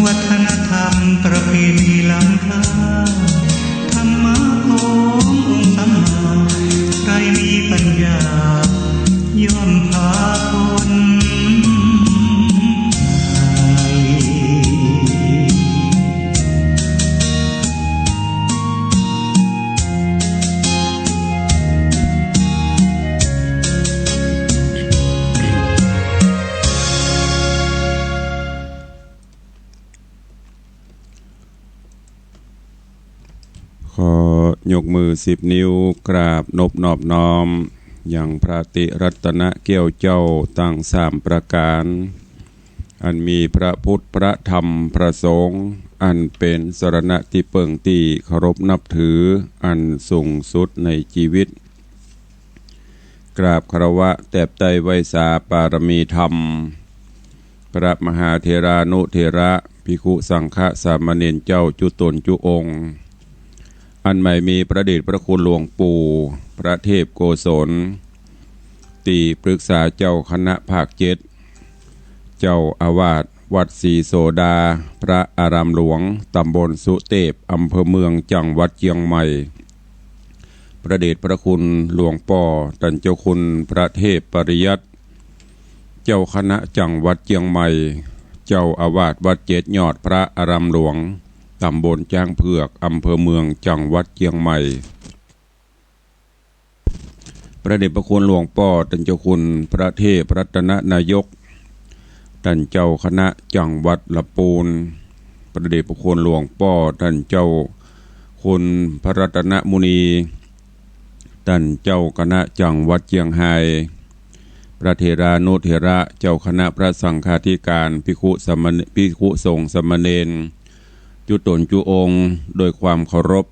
วัฒนธรรมประเพณีล้ำค่าธรรมะขององค์สัมมาใครมีปัญญาย่อมพาคนขอยกมือ10 นิ้วกราบนบนอบน้อมอย่างพระติรัตนเกี้ยวเจ้าตั้ง3 ประการอันมีพระพุทธพระธรรมพระสงฆ์อันเป็นสรณะที่เปิ่งที่เคารพนับถืออันสูงสุดในชีวิตกราบคารวะแตบไตไวยสาปารมีธรรมพระมหาเถรานุเถระภิกขุสังฆสามเณรเจ้าจุตนจุองค์อันใหม่มีพระเดชพระคุณหลวงปู่พระเทพโกศลตีปรึกษาเจ้าคณะภาค7เจ้าอาวาสวัดศรีโสดาพระอารามหลวงตำบลสุเทพอำเภอเมืองจังหวัดเชียงใหม่พระเดชพระคุณหลวงป่อท่านเจ้าคุณพระเทพปริยัติเจ้าคณะจังหวัดเชียงใหม่เจ้าอาวาสวัด7 ยอดพระอารามหลวงตำบลจ้างเผือกอำเภอเมืองจังหวัดเชียงใหม่พระเดชพระคุณหลวงป่อท่านเจ้าคุณพระเทพรัตนนายกท่านเจ้าคณะจังหวัดลำพูนพระเดชพระคุณหลวงป่อท่านเจ้าคุณพระรัตนมุนีท่านเจ้าคณะจังหวัดเชียงรายพระเถรานุเถระเจ้าคณะพระสังฆาธิการภิกขุสงฆ์สามเณรจุตนจุองค์โดยความเคารพ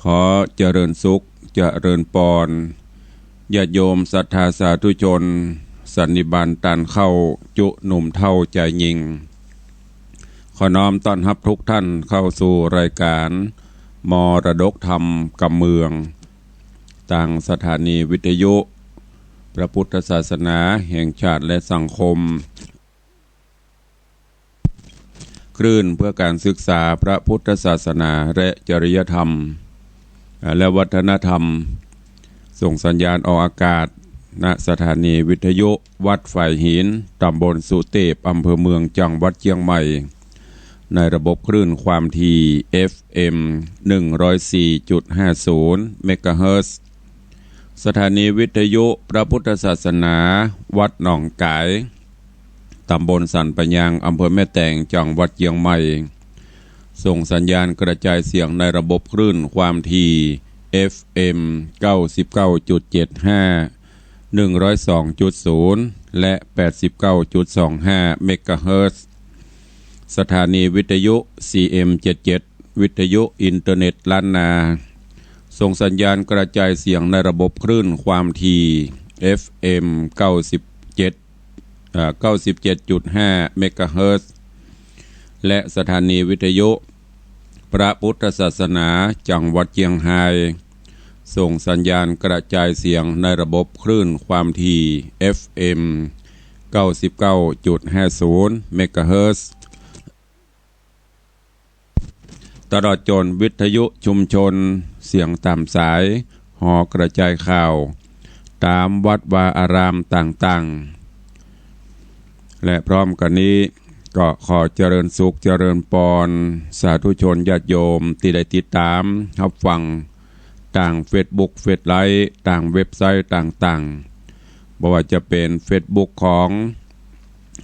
ขอเจริญสุขเจริญปรญาติโยมศรัทธาสาธุชนสันนิบาตตันเข้าจุหนุ่มเท่าใจยิงขอน้อมต้อนรับทุกท่านเข้าสู่รายการมรดกธรรมกำเมืองต่างสถานีวิทยุพระพุทธศาสนาแห่งชาติและสังคมคลื่นเพื่อการศึกษาพระพุทธศาสนาและจริยธรรมและวัฒนธรรมส่งสัญญาณออกอากาศณสถานีวิทยุวัดฝ่ายหินตำบลสุเทพอำเภอเมืองจังหวัดเชียงใหม่ในระบบคลื่นความถี่ FM 104.50 เมกะเฮิรตซ์สถานีวิทยุพระพุทธศาสนาวัดหนองกายตำบลสันปะยางอำเภอแม่แตงจังหวัดเชียงใหม่ส่งสัญญาณกระจายเสียงในระบบคลื่นความถี่ FM 99.75 102.0 และ 89.25 เมกะเฮิรตซ์สถานีวิทยุ CM77 วิทยุอินเทอร์เน็ตล้านนาส่งสัญญาณกระจายเสียงในระบบคลื่นความถี่ FM 97.5 เมกะเฮิรตซ์และสถานีวิทยุพระพุทธศาสนาจังหวัดเชียงรายส่งสัญญาณกระจายเสียงในระบบคลื่นความถี่ FM 99.50 เมกะเฮิรตซ์ตลอดจนวิทยุชุมชนเสียงตามสายหอกระจายข่าวตามวัดวาอารามต่างๆและพร้อมกันนี้ก็ขอเจริญสุขเจริญปรสาธุชนญาติโยมที่ได้ติดตามรับฟังต่างเฟซบุ๊กเฟซไลฟ์ต่างเว็บไซต์ต่างๆบ่ว่าจะเป็นเฟซบุ๊กของ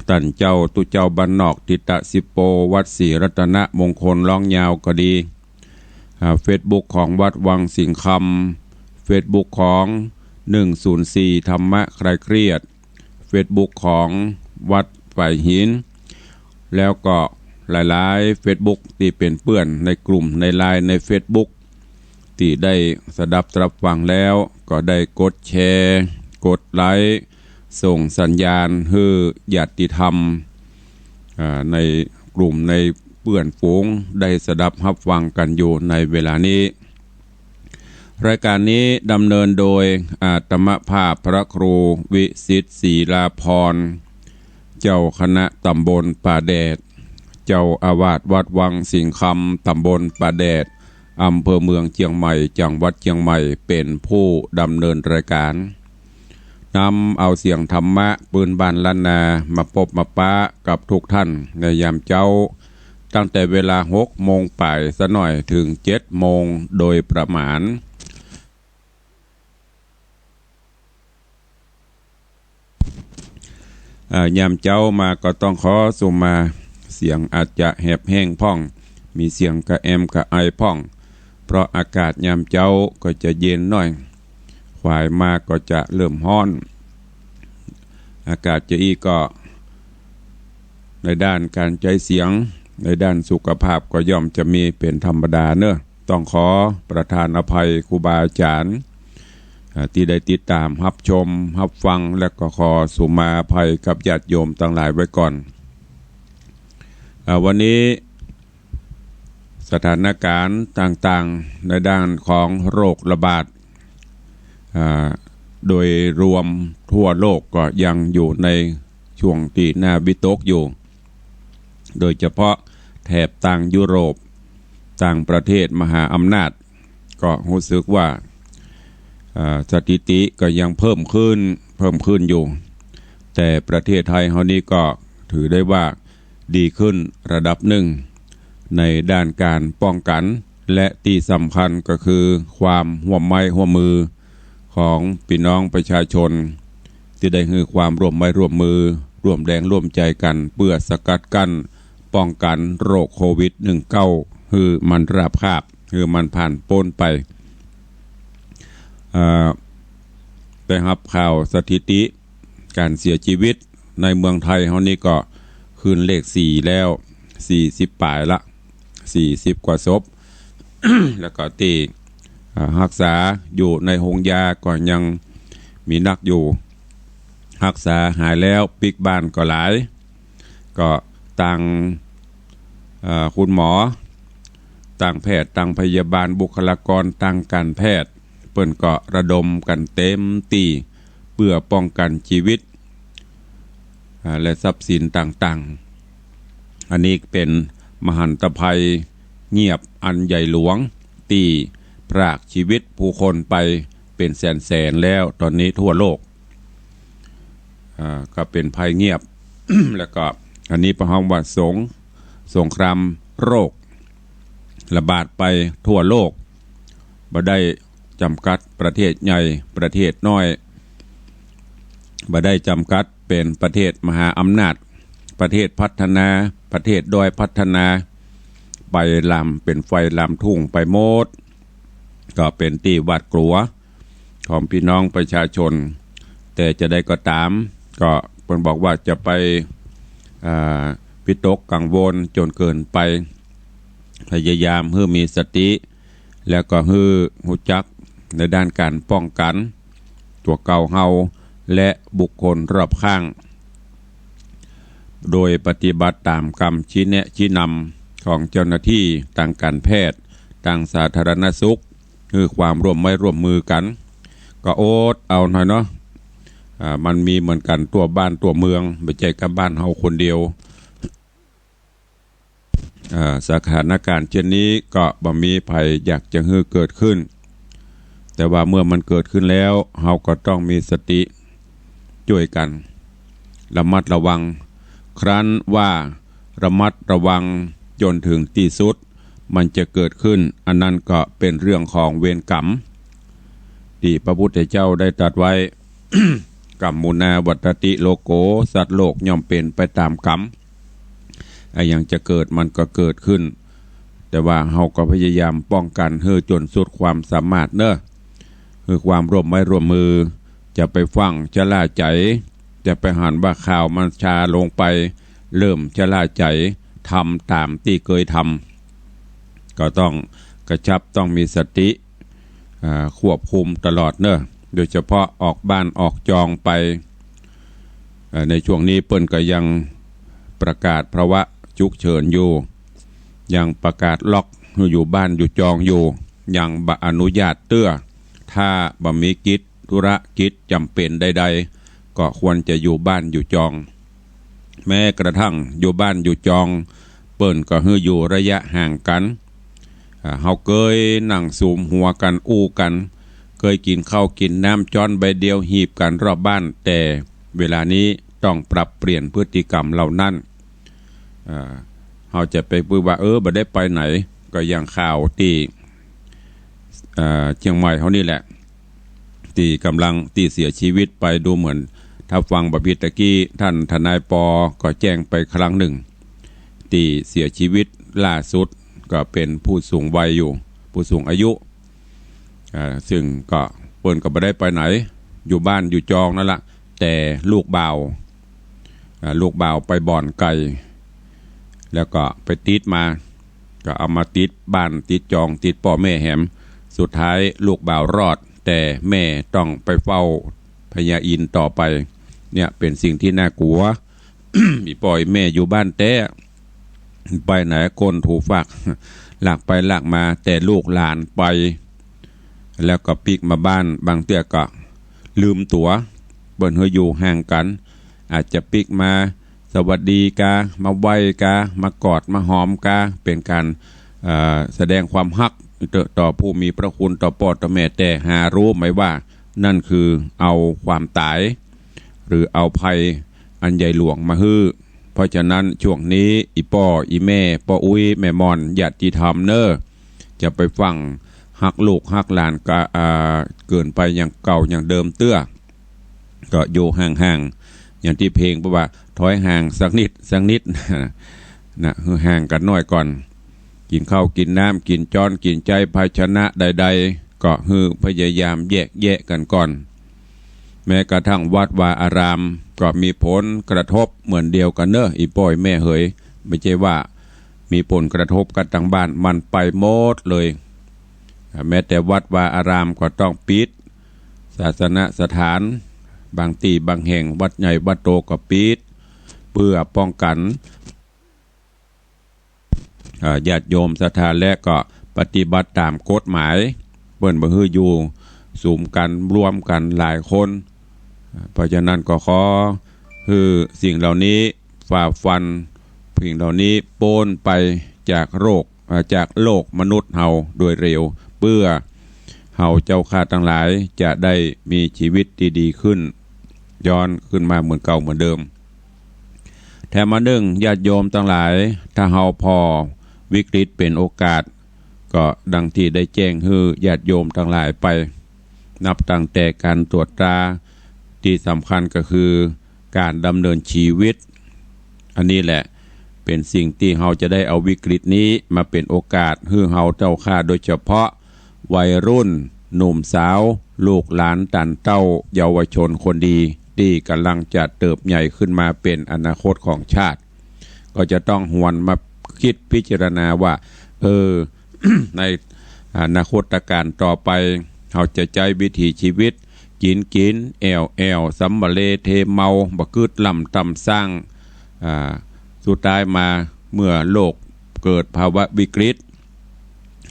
ท่านเจ้าตุเจ้าบ้านนอกทิตะสิโปวัดศรีรัตนมงคลร้องยาวก็ดีเฟซบุ๊กของวัดวังสิงคำเฟซบุ๊กของ104ธรรมะคลายเครียดเฟซบุ๊กของวัดฝ่ายหินแล้วก็หลายๆเฟซบุ๊กที่เป็นเพื่อนในกลุ่มในไลน์ในเฟซบุ๊กที่ได้สดับรับฟังแล้วก็ได้กดแชร์กดไลค์ส่งสัญญาณให้ญาติธรรมในกลุ่มในเพื่อนฝูงได้สดับรับฟังกันอยู่ในเวลานี้รายการนี้ดำเนินโดยอาตมภาพพระครูวิสิทธิ์ศรีลาภรณ์เจ้าคณะตำบลป่าแดด เจ้าอาวาสวัดวังสิงคำตำบลป่าแดดอำเภอเมืองเชียงใหม่จังหวัดเชียงใหม่เป็นผู้ดำเนินรายการนำเอาเสียงธรรมะปืนบานล้านนามาพบมาปะกับทุกท่านในยามเจ้าตั้งแต่เวลา6 โมงป่ายซะหน่อยถึง7 โมงโดยประมาณยามเจ้ามาก็ต้องขอสุมาเสียงอาจจะแหบแห้งพ่องมีเสียงกระแอมกระไอพ่องเพราะอากาศยามเจ้าก็จะเย็นหน่อยควายมาก็จะเริ่มร้อนอากาศจะอีก็ในด้านการใจเสียงในด้านสุขภาพก็ย่อมจะมีเป็นธรรมดาเนอะต้องขอประทานอภัยครูบาอาจารย์ที่ได้ติดตามรับชมรับฟังและก็ขอสุมาอภัยกับญาติโยมทั้งหลายไว้ก่อนวันนี้สถานการณ์ต่างๆในด้านของโรคระบาดโดยรวมทั่วโลกก็ยังอยู่ในช่วงที่น่าวิตกอยู่โดยเฉพาะแถบต่างยุโรปต่างประเทศมหาอำนาจก็รู้สึกว่าสถิติก็ยังเพิ่มขึ้นอยู่แต่ประเทศไทยเฮานี้ก็ถือได้ว่าดีขึ้นระดับหนึ่งในด้านการป้องกันและที่สำคัญก็คือความร่วมไม้ร่วมมือของพี่น้องประชาชนที่ได้คือความร่วมไม้ร่วมมือร่วมแรงร่วมใจกันเพื่อสกัดกั้นป้องกันโรคโควิด-19คือมันราบคาบคือมันผ่านพ้นไปได้รับข่าวสถิติการเสียชีวิตในเมืองไทยเฮานี้ก็ขึ้นเลข4แล้ว40ปลายละ40กว่าศพ แล้วก็ที่รักษาอยู่ในโรงยาก็ยังมีนักอยู่รักษาหายแล้วปิกบ้านก็หลายก็ต่างคุณหมอต่างแพทย์ต่างพยาบาลบุคลากรต่างการแพทย์เปิ้นก็ระดมกันเต็มที่เพื่อป้องกันชีวิตและทรัพย์สินต่างๆอันนี้เป็นมหันตภัยเงียบอันใหญ่หลวงที่พรากชีวิตผู้คนไปเป็นแสนๆแล้วตอนนี้ทั่วโลกก็เป็นภัยเงียบ แล้วก็อันนี้ประห้องว่าสงครามโรคระบาดไปทั่วโลกบ่ได้จำกัดประเทศใหญ่ประเทศน้อยบ่ได้จำกัดเป็นประเทศมหาอำนาจประเทศพัฒนาประเทศด้อยพัฒนาไปลำเป็นไฟลำทุ่งไปหมดก็เป็นที่หวาดกลัวของพี่น้องประชาชนแต่จะได้ก็ตามก็เพิ่นบอกว่าจะไปวิตกกังวลจนเกินไปพยายามให้มีสติแล้วก็ให้รู้จักในด้านการป้องกันตัวเก่าเฮาและบุคคลรอบข้างโดยปฏิบัติตามคำชี้แนะชี้นำของเจ้าหน้าที่ทางการแพทย์ทางสาธารณสุขคือความร่วมไม้ร่วมมือกันก็อดเอาหน่อยเนาะมันมีเหมือนกันตัวบ้านตัวเมืองไม่ใช่กับบ้านเฮาคนเดียวสถานการณ์เช่นนี้ก็บ่มีภัยอยากจะให้เกิดขึ้นแต่ว่าเมื่อมันเกิดขึ้นแล้วเฮาก็ต้องมีสติช่วยกันระมัดระวังครั้นว่าระมัดระวังจนถึงที่สุดมันจะเกิดขึ้นอันนั้นก็เป็นเรื่องของเวรกรรมที่พระพุทธเจ้าได้ตรัสไว้ กรรมมุนาวัตติโลโกสัตว์โลกย่อมเป็นไปตามกรรมอย่างจะเกิดมันก็เกิดขึ้นแต่ว่าเฮาก็พยายามป้องกันให้จนสุดความสามารถเนอะคือความร่วมไม้ร่วมมือจะไปฟังจะล่าใจจะไปหันว่าข่าวมันชาลงไปเริ่มจะล่าใจทำตามที่เคยทำก็ต้องกระชับต้องมีสติควบคุมตลอดเนอะโดยเฉพาะออกบ้านออกจองไปในช่วงนี้เปิ้นก็ยังประกาศภาวะฉุกเฉินอยู่ยังประกาศล็อกอยู่บ้านอยู่จองอยู่ยังบ่อนุญาตเตื้อถ้าบ่มีกิจธุรกิจจำเป็นใดๆก็ควรจะอยู่บ้านอยู่จองแม้กระทั่งอยู่บ้านอยู่จอง เปิ้นก็ฮืออยู่ระยะห่างกันเฮาเคยนั่งสูมหัวกันอู้กันเคยกินข้าวกินน้ำจ้อนใบเดียวหีบกันรอบบ้านแต่เวลานี้ต้องปรับเปลี่ยนพฤติกรรมเหล่านั้นเฮาจะไปพูดว่าบ่ได้ไปไหนก็อย่างข่าวที่เชียงใหม่เฮานี่แหละที่กำลังที่เสียชีวิตไปดูเหมือนถ้าฟังบพิตะกี้ท่านทนายปก็แจ้งไปครั้งหนึ่งที่เสียชีวิตล่าสุดก็เป็นผู้สูงวัยอยู่ผู้สูงอายุซึ่งก็เปิ้นก็บ่ได้ไปไหนอยู่บ้านอยู่จองนั่นละแต่ลูกบ่าวไปบ่อนไก่แล้วก็ไปติดมาก็เอามาติดบ้านติดจองติดพ่อแม่แหมสุดท้ายลูกบ่าวรอดแต่แม่ต้องไปเฝ้าพญาอินต่อไปเนี่ยเป็นสิ่งที่น่ากลัว มีปล่อยแม่อยู่บ้านแต่ไปไหนคนถูกฝากหลักไปหลักมาแต่ลูกหลานไปแล้วก็ปิกมาบ้านบางเตี้ยก็ลืมตั๋วเบิ่นเฮยอยู่ห่างกันอาจจะปิกมาสวัสดีกามาไหว้กามากอดมาหอมกาเป็นการแสดงความฮักต่อผู้มีพระคุณต่อพ่อต่อแม่แต่หารู้ไหมว่านั่นคือเอาความตายหรือเอาภัยอันใหญ่หลวงมาฮื้อเพราะฉะนั้นช่วงนี้อีพ่ออีแม่พ่ออุ้ยแม่มอนญาติธรรมเนอจะไปฟังฮักลูกฮักหลานก็เกินไปอย่างเก่าอย่างเดิมเตื้อก็อยู่ห่างๆอย่างที่เพลงบอกว่าถอยห่างสักนิดนะห่างกันน้อยก่อนกินข้าวกินน้ำกินจ้อนกินใจภาชนะใดๆก็พยายามแยกกันก่อนแม้กระทั่งวัดวาอารามก็มีผลกระทบเหมือนเดียวกันเนอะอีป่อยแม่เหยไม่ใช่ว่ามีผลกระทบกันทางบ้านมันไปหมดเลยแม้แต่วัดวาอารามก็ต้องปิดศาสนสถานบางที่บางแห่งวัดใหญ่วัดโตก็ปิดเพื่อป้องกันญาติโยมศรัทธาและก็ปฏิบัติตามกฎหมายเปิ้นบ่ฮืออยู่สุมกันรวมกันหลายคนเพราะฉะนั้นก็ขอคือสิ่งเหล่านี้ฝ่าฟันสิ่งเหล่านี้โป้นไปจากโลกมนุษย์เฮาโดยเร็วเพื่อเฮาเจ้าข้าทั้งหลายจะได้มีชีวิตดีๆขึ้นย้อนขึ้นมาเหมือนเก่าเหมือนเดิมแถมมาญาติโยมทั้งหลายถ้าเฮาพอวิกฤตเป็นโอกาสก็ดังที่ได้แจ้งให้ญาติโยมทั้งหลายไปนับตั้งแต่การตรวจตราที่สำคัญก็คือการดำเนินชีวิตอันนี้แหละเป็นสิ่งที่เฮาจะได้เอาวิกฤตนี้มาเป็นโอกาสให้เฮาเจ้าข้าโดยเฉพาะวัยรุ่นหนุ่มสาวลูกหลานตันเต้าเยาวชนคนดีที่กำลังจะเติบใหญ่ขึ้นมาเป็นอนาคตของชาติก็จะต้องหวนมาคิดพิจารณาว่าในอนาคตการต่อไปเราจะใจวิถีชีวิตกินแอวสัมบะเลเทเมาบะกึดลำตำสร้างสุดท้ายมาเมื่อโลกเกิดภาวะวิกฤต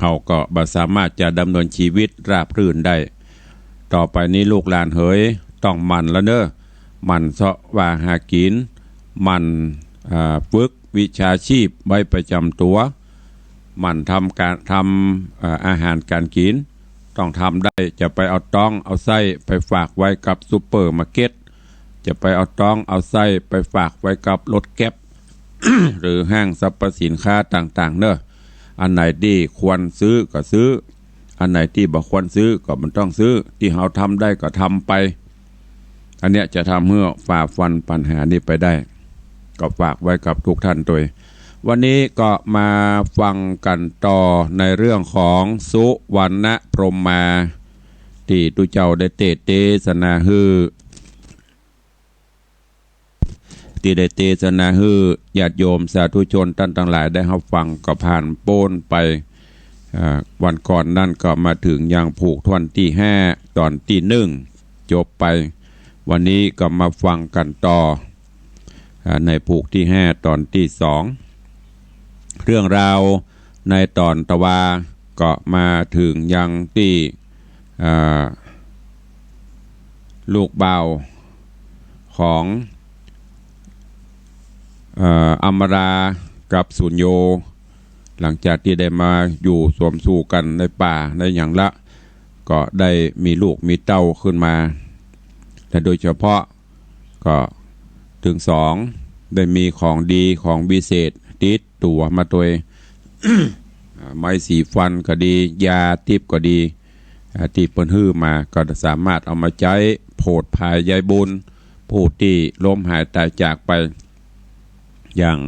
เราก็บ่สามารถจะดำเนินชีวิตราบรื่นได้ต่อไปนี้ลูกหลานเฮยต้องมันแล้วเนอะมันเสาะว่าหากินมันฝึกวิชาชีพไว้ประจำตัวมันทำอาหารการกินต้องทำได้จะไปเอาต้องเอาไส้ไปฝากไว้กับซุปเปอร์มาร์เก็ตจะไปเอาต้องเอาไส้ไปฝากไว้กับรถแก๊ป หรือห้างสรรพสินค้าต่างๆเนอะอันไหนที่ควรซื้อก็ซื้ออันไหนที่บ่ควรซื้อก็มันต้องซื้อที่เราทำได้ก็ทำไปอันเนี้ยจะทำให้ฝ่าฟันปัญหานี้ไปได้ก็ฝากไว้กับทุกท่านโดยวันนี้ก็มาฟังกันต่อในเรื่องของสุวรรณพรหมมาที่ตุเจ้าได้เทศนาฮือที่ได้เทศนาฮือญาติโยมสาธุชนท่านทั้งหลายได้รับฟังก็ผ่านโป้นไปวันก่อนนั่นก็มาถึงยังผูกท่อนที่5ตอนที่1จบไปวันนี้ก็มาฟังกันต่อในผูกที่5ตอนที่2เรื่องราวในตอนตะวาก็มาถึงยังที่ลูกบ่าวของอมรา กับสุญโยหลังจากที่ได้มาอยู่สวมสู่กันในป่าในอย่างละก็ได้มีลูกมีเต้าขึ้นมาและโดยเฉพาะก็ถึงสองได้มีของดีของวิเศษติดตัวมาตัว ไม้สีฟันก็ดียาทิพย์ก็ดีที่เปิ้นฮื้อมาก็สามารถเอามาใช้โผดภายยายบุญผู้ที่ล้มหายตายจากไปอย่าง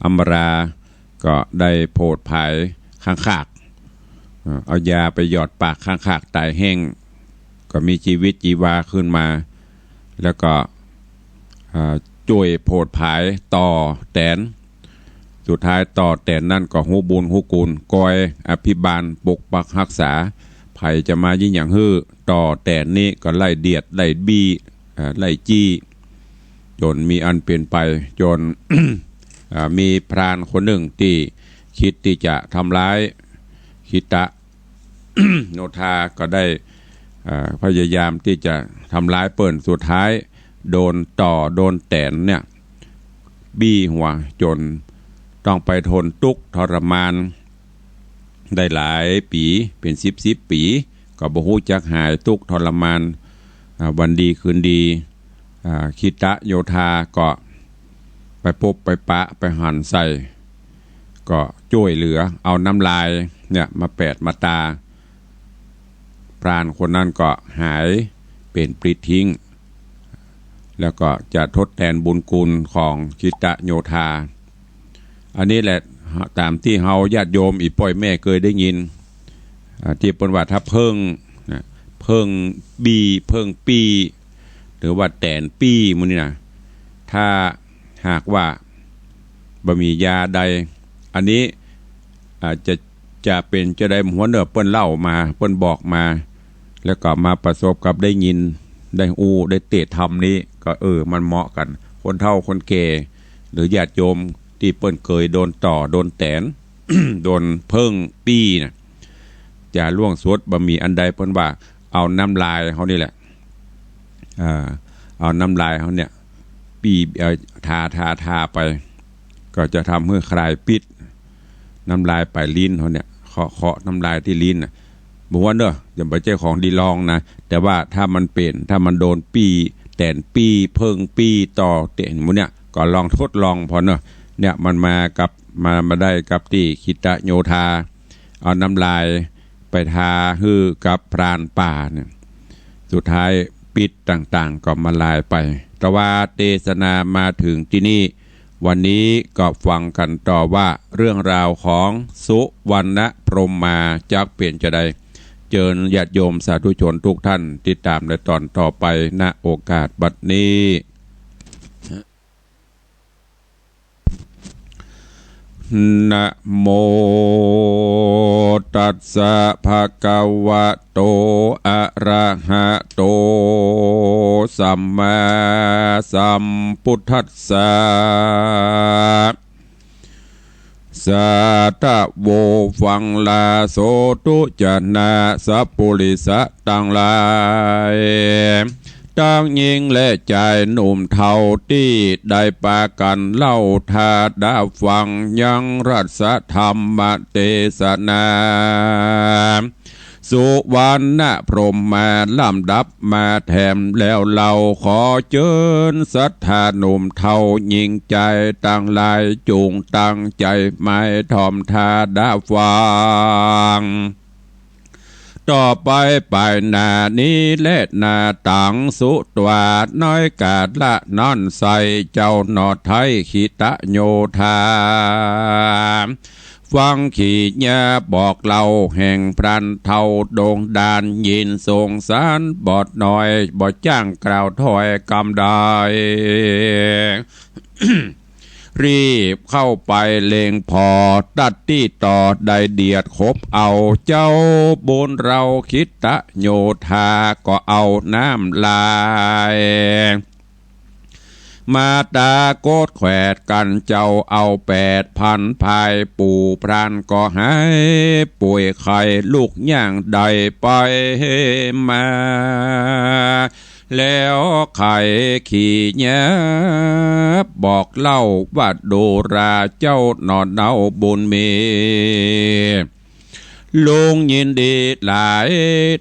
อมราก็ได้โผดภายข้างขากเอายาไปหยอดปากข้างขากตายแห้งก็มีชีวิตจีวาขึ้นมาแล้วก็ช่วยโผดภายต่อแตนสุดท้ายต่อแต่นั่นก็หูบุญหูกุลกอยอภิบาลปกปักรักษาไผ่จะมายิ่งอย่างฮื้อต่อแต่นี้ก็ไล่เดียดไล่บี้ไล่จี้จนมีอันเปลี่ยนไปจน มีพรานคนหนึ่งที่คิดที่จะทำร้ายคิตะ โนทาก็ได้พยายามที่จะทำร้ายเปิ่นสุดท้ายโดนต่อโดนแตนเนี่ยบี้หัวจนต้องไปทนทุกข์ทรมานได้หลายปีเป็น10ปีก็บ่ฮู้จักหายทุกข์ทรมานวันดีคืนดีคิตะโยธาก็ไปพบไปปะไปหั่นใส่ก็ช่วยเหลือเอาน้ำลายเนี่ยมาแปดมาตาพรานคนนั้นก็หายเป็นปลิดทิ้งแล้วก็จะทดแทนบุญคุณของคิตะโยธาอันนี้แหละตามที่เฮาญาติโยมอีป่อยแม่เคยได้ยินที่เปิ้นว่าถ้าเพิ่งบีเพิ่งปีหรือว่าแตนปีมื้อนี้นะถ้าหากว่าบ่มียาใดอันนี้จะเป็นจะได้หัวเนื้อเปิ้นเล่ามาเปิ้นบอกมาแล้วก็มาประสบกับได้ยินได้ได้เตะธรรมนี้ก็มันเหมาะกันคนเฒ่าคนแก่หรือญาติโยมที่เปิ้นเคยโดนต่อโดนแตน โดนเพิ่งปี้นะจะล่วงสวดบ่มีอันใดเปิ้นว่าเอาน้ำลายเขานี่แหละเอาน้ำลายเขาเนี่ยปี้ทาไปก็จะทำให้คลายพิษน้ำลายไปลิ้นเขาเนี่ยเคาะน้ำลายที่ลิ้นน่ะบอกว่าเด้ออย่าไปเจ้าของดีลองนะแต่ว่าถ้ามันเป็นถ้ามันโดนปี้แตนปี้เพิ่งปี้ต่อเตนหมดเนี่ยก็ลองทดลองพอเนาะเนี่ยมันมาได้กับที่คิตะโยธาเอาน้ำลายไปทาฮื้อกับพรานป่าเนี่ยสุดท้ายปิดต่างๆก็มาลายไปแต่ว่าเทศนามาถึงที่นี่วันนี้ก็ฟังกันต่อว่าเรื่องราวของสุวรรณพรหมมาจักเปลี่ยนจะได้เจิญญาติโยมสาธุชนทุกท่านติดตามในตอนต่อไปณโอกาสบัดนี้นะโมตัสสะภะคะวะโตอะระหะโตสัมมาสัมพุทธัสสะสัตตะโวฟังลาโสตุจนะสัพพุริสะตังหลายตั้งหญิงและชายหนุ่มเฒ่าที่ได้ปากันเล่าทาดาฟังยังรัสธรรมเทศนาสุวรรณพรหมมาลำดับมาแถมแล้วเราขอเชิญศรัทธาหนุ่มเฒ่าหญิงใจตั้งหลายจูงตั้งใจไม่ถ่อมทาดาฟังต่อไปไปหน้านี้และหน้าตังสุตวาดน้อยกาดละนอนใส่เจ้าหนอไทยขิตะโยธาฟังขีญาบอกเล่าแห่งพรันเท่าโด่งดานยินสงสารบอดหน่อยบอดจ้างกล่าวถอยกำได้ รีบเข้าไปเลงพอตัดที่ต่อได้เดียดคบเอาเจ้าบุญเราคิดตะโยธาก็เอาน้ำลายมาตาโกดแขวดกันเจ้าเอา8,000พายปู่พรานก็หายป่วยไข้ลูกย่างใดไปมา แล้วไข่ขี่แยบบอกเล่าว่าโดราเจ้าหนอเนาบุญมีลุงยินดีหลาย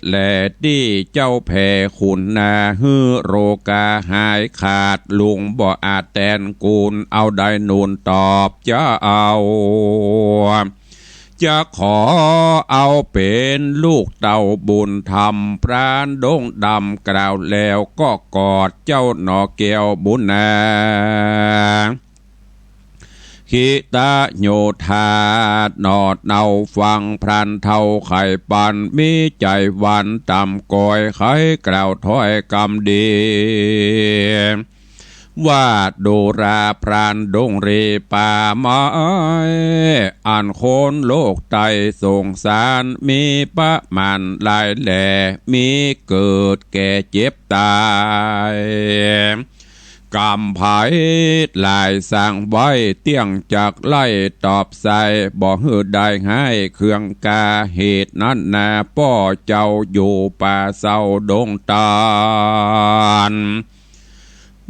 แหล่ที่เจ้าแผ่ขุนนาฮือโรกาหายขาดลุงบ่อาจแตนกูลเอาได้นูนตอบจะเอาจะขอเอาเป็นลูกเต่าบุญธรรมพรานดงดำกล่าวแล้วก็กอดเจ้าหนอแก้วบุญนาคิตาโยธานอดเนาฟังพรันเท่าไข่ปันมีใจวันต่ำกอยไข่กล่าวถ้อยกำดีว่าโดราพรานดงเรป่าไม้อ่านโคนโลกไตสงสารมีประมาณลายแหล่มีเกิดแก่เจ็บตายกำไผ่ลายสร้างไว้เตี้ยงจากไล่ตอบใส่บ่ฮือได้ให้เครื่องกาเหตุนั้นนาป้อเจ้าอยู่ป่าเศร้าดงตาล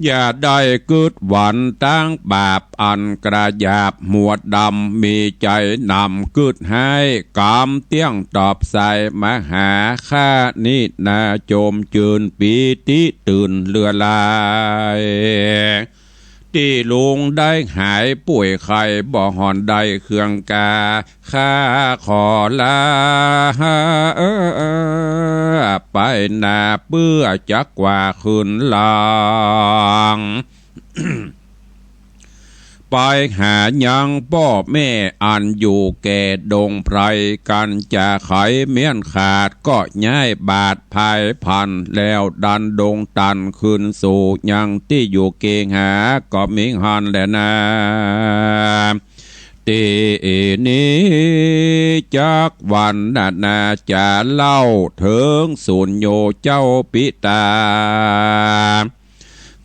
อย่าได้กึดหวันตั้งบาปอันกระยาบหมวดดำมีใจนำกึดให้กำเตี้ยงตอบใส่มหาข้านินาโจมจืนปีติตื่นเลือลายที่ลุงได้หายป่วยไข้บ่หอนได้เครื่องกาข้าขอลาไปนาเปื้อจักว่าคืนลางไปหายังพ่อแม่อันอยู่แก่ดงไพรกันจะไขเมียนขาดก็ย้ายบาดภายพันแล้วดันดงตันขึ้นสู่ยังที่อยู่เกงหาก็มิงหันแลนะตีนี้จากวันนาจะเล่าถึงสุญโยเจ้าปิตา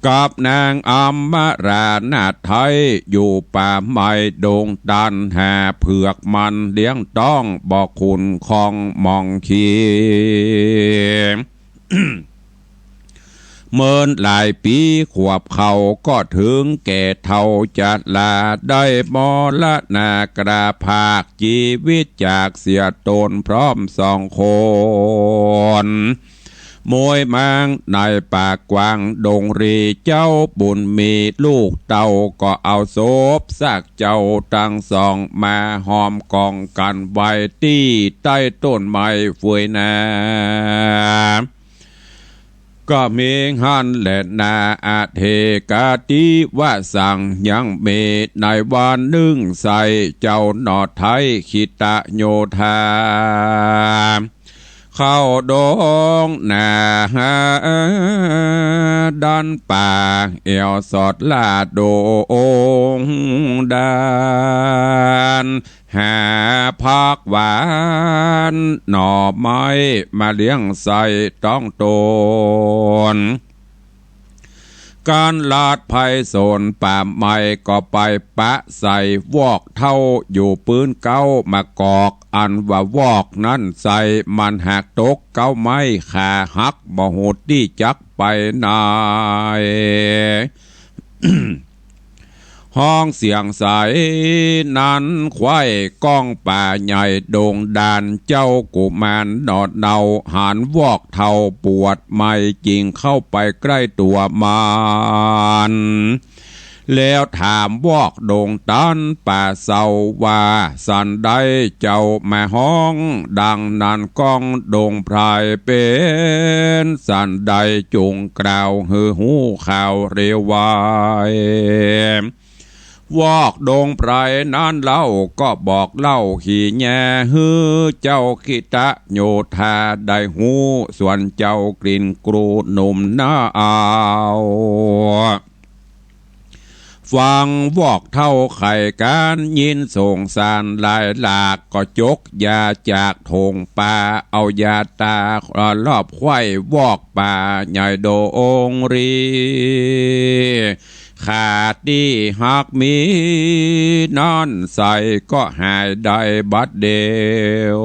กับนางอัมมารานาไทยอยู่ป่าไม้ดงดันหาเผือกมันเลี้ยงต้องบอกคุณคองมองขีเมินหลายปีขวบเขาก็ถึงแก่เท่าจัดลาได้มรณากราภาคชีวิตจากเสียตนพร้อมสองคนมวยมังในป่ากวางดงรีเจ้าบุญมีลูกเต่าก็เอาศพซากเจ้าตั้งสองมาหอมกองกันไว้ที่ใต้ต้นไม้ฟวยนาก็มีหันและนาอาเทกาติว่าสั่งยังเมในวันหนึ่งใส่เจ้าหนอไทยคิตะโยธาเข้าดงนาดันป่าเอวสอดลาโดงดานหาพักหวานหน่อไม้มาเลี้ยงใส่ต้องตนการลาดภัยโซนป่าไม้ก็ไปปะใส่วอกเท่าอยู่ปืนเก้ามากอกอันว่าวอกนั้นใส่มันหักตกเก้าไม้ขาหักบ่โหดที่จักไปนายห้องเสียงใสนั้นควายก้องป่าใหญ่โด่งดานเจ้ากุมารนอดเนาหันวอกเท่าปวดไม่จริงเข้าไปใกล้ตัวมันแล้วถามวอกโด่งตันป่าเศร้าว่าสันได้เจ้าแม่ห้องดังนั้นก้องโด่งพรายเป็นสันได้จุงกล่าวฮือหูข่าวเร็วไววอกดงไพรนั้นเล่าก็บอกเล่าขี่แง่ฮือเจ้าคิตะโยธาได้หูส่วนเจ้ากลิ่นกรูหนุ่มหน้าเอาฟังวอกเท่าไข่การยินส่งสารลายหลากก็จกยาจากทงป่าเอายาตารอบไข่วอกป่าใหญ่โดองรีขาดดีหากมีนอนใส่ก็หายได้บัดเดียว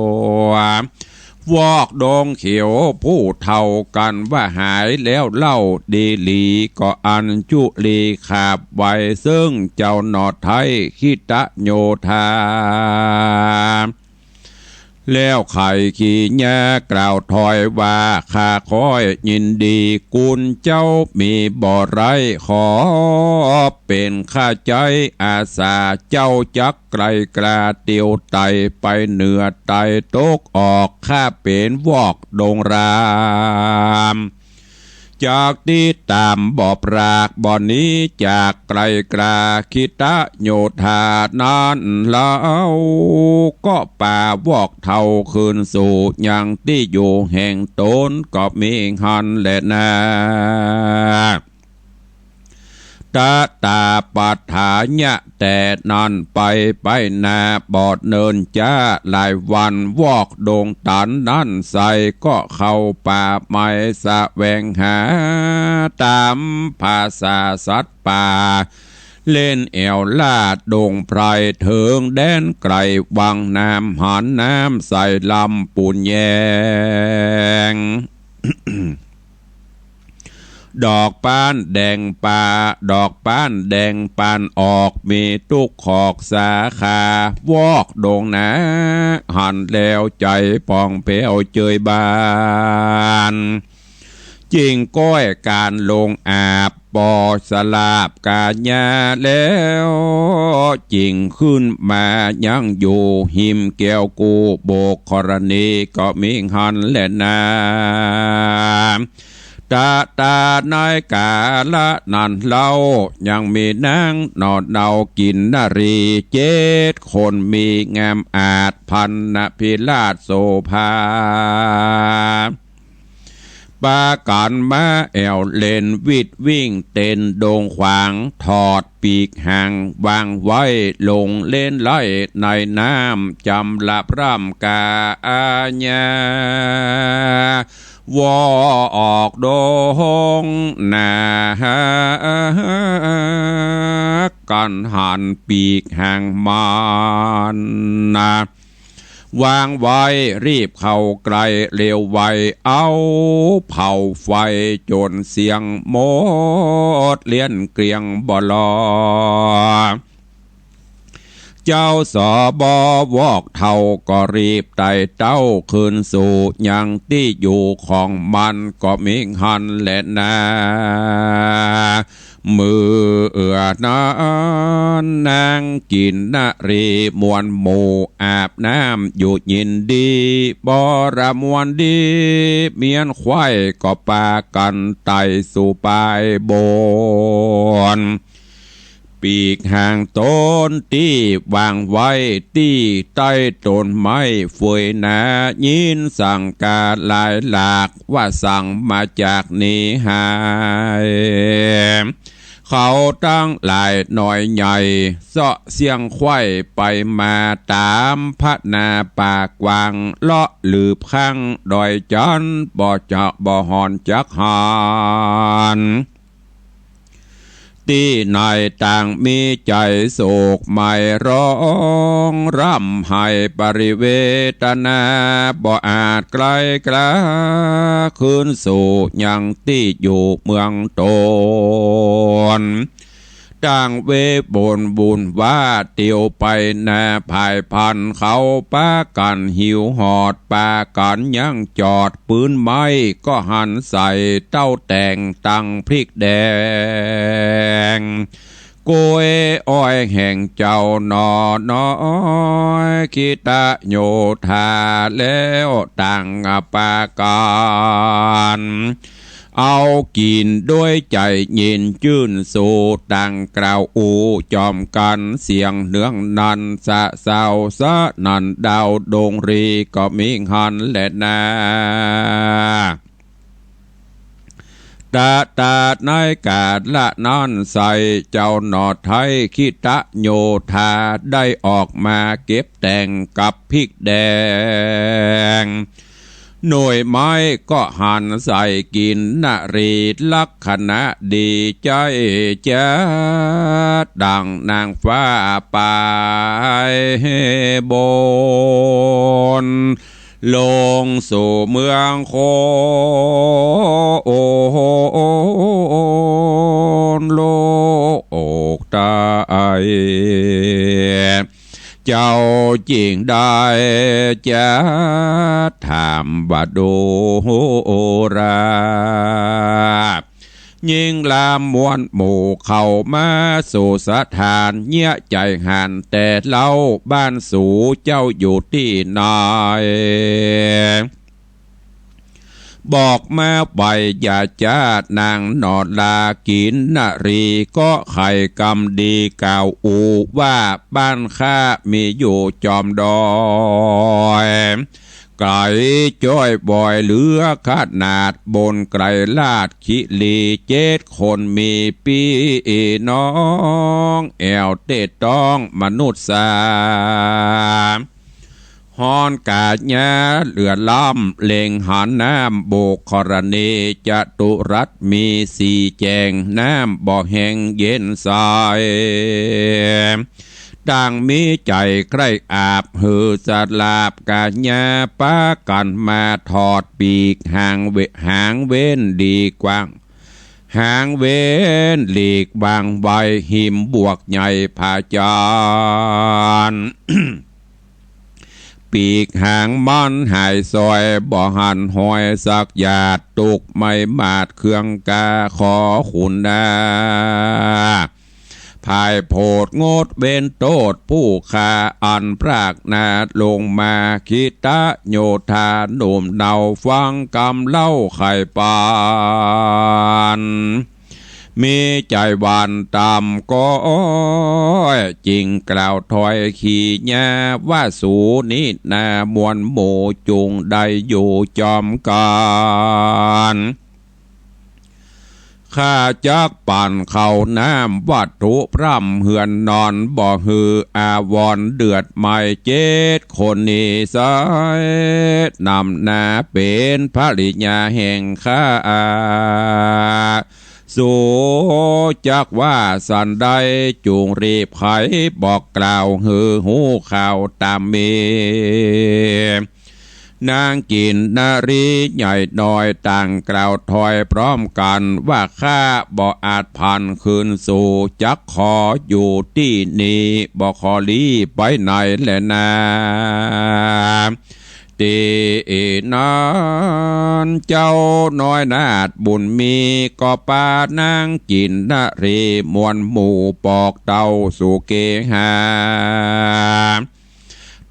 วอกดงเขียวผู้เท่ากันว่าหายแล้วเล่าดีหลีก็อันจุลีขาบไว้ซึ่งเจ้าหนอดไทยคิตะโยธาแล้วไข่ขี้แย่กล่าวถอยว่าข้าคอยยินดีกุลเจ้ามีบ่อไรขอเป็นข้าใจอาสาเจ้าจักไกลกลาเตียวไตไปเหนือไตตกออกข้าเป็นวอกดงรามจากที่ตามบ่อปรากบ่อนี้จากไกลกลาคิตะโยธานั้นแล้วก็ป่าวอกเท่าคืนสู่ยังที่อยู่แห่งตนก็มีหันและนาตาตาปัฏฐานยะแต่นั่นไปนาบอดเนินจ้าหลายวันวอกดงตันนั่นใส่ก็เข้าป่าไม้สะแวงหาตามภาษาสัตว์ป่าเล่นแอวลาดดงไพรเถิงแดนไกลวังน้ำหันน้ำใส่ลำปูนแยง ดอกปานแดงป่าดอกปานแดงปานออกมีตุกขอกสาขาวอกดงนะหันแล้วใจปองเปียวเจยบานจริงก้อยการลงอาบปอสลาบกาญาแล้วจริงขึ้นมายังอยู่หิมแก้วกูโบกกรณีก็มีหันและนาตานายกาละนันเล่ายังมีนางนอดเนากินนารีเจ็ดคนมีงามอาจพันนพิลาศโสภาปากันมาแอวเล่นวิดวิ่งเต้นโด่งขวางถอดปีกห่างวางไว้ลงเล่นไล่ในน้ำจำละพร่ำกาอาญาวอออกดงนากันหันปีกห่างมันนาวางไว้รีบเข้าไกลเร็วไวเอาเผาไฟจนเสียงโมดเลี้ยนเกลียงบ่ลอเจ้าสอบวอกเท่าก็รีบไต่เต้าคืนสู่ยังที่อยู่ของมันก็มิหันและนามือนนางกินนารีมวนหมู่อาบน้ำอยู่ยินดีบระมวนดีเมียนควายก็ปากันไต่สู่ปลายบนปีกห่างต้นที่วางไว้ที่ใต้ต้นไม้ฝวยนายินสั่งการหลายหลากว่าสั่งมาจากนี้หายเขาตั้งหลายหน่อยใหญ่เสาะเสียงควายไปมาตามพระนาป่ากวางเลาะหลืบข้างดอยจันบ่จะบ่หอนจักหานที่นายต่างมีใจโศกไม่ร้องร่ำให้ปริเวทนาบ่อาจไกลกลาคืนสู่ยังที่อยู่เมืองตนต่างเวบนบุญว่าเตียวไปนาภายพันเขาป้ากันหิวหอดป้ากันยังจอดปืนไม้ก็หันใส่เต้าแต่งตั้งพริกแดงโกยอ้อยแห่งเจ้าหนอน้อยคิตะโยธาแล้วตั้งปากันเอากินด้วยใจเย็นจื่นสู่ดังกล่าวอูจอมกันเสียงเนืองนันสะเศร้าสะนันดาวดงรีก็มีหันและนาตานายกาดละนั่นใส่เจ้าหนอไทยคิตะโยธาได้ออกมาเก็บแต่งกับพริกแดงหน่วยไม้ก็หันใส่กินนารีลักษณะดีใจจะดังนางฟ้าปายบนลง สู่เมืองโคโอโลกตายเจ้าจริงได้จะถามว่าโดรายิ่งลามมวนหมู่เข้ามาสู่สถานเงี่ยใจหันแต่เล่าบ้านสู่เจ้าอยู่ที่ไหนบอกมาไปอย่าจ้านางนอดลากินนารีก็ไข่กำดีกล่าวอูว่าบ้านข้ามีอยู่จอมดอยไกลจ้อยบ่อยเหลือขนาดบนไกลลาดขิลี7 คนมีพี่น้องแอวเตะต้องมนุษย์สาฮอนกาญญาเหลือล้ำเล็งหันน้ำโบกครณีจตุรัสมีสีแจงน้ำบ่อแห้งเย็นสายดังมีใจใครอาบหือสลาบกาญญาป้ากันมาถอดปีกหางเว้นดีกว้างหางเว้นหลีกบางใบหิมบวกใหญ่ผาจานปีกหางมันหายซอยบ่หันหอยสักหยาดตุกไม่มาดเครื่องกาขอขุนนาภายโพดงดเบนโตดผู้ขาอันพรากนาลงมาคิตะโยธาหนุ่มเนาฟังกำเล่าไข่ปานมีใจหวานตามก็จริงกล่าวถอยขี่แย่ว่าสูนินามวลหมู่จุงได้อยู่จอมกันข้าจักปั่นเข้าน้ำวัตถุพร่ำเหือนนอนบ่ฮืออาวรเดือดไม่7 คนนี้สายนำนาเป็นภริยาแห่งข้าสู่จักว่าสันใดจูงรีบไขบอกกล่าวหือหูข่าวตามมีนางกินนารีใหญ่น้อยต่างกล่าวถอยพร้อมกันว่าข้าบ่อาจผ่านคืนสู่จักขออยู่ที่นี้บ่ขอลีไปไหนแลนาตีนั้นเจ้าน้อยนาดบุญมีก็ปานางกินนารีมวลหมู่ปอกเต้าสู่เกหา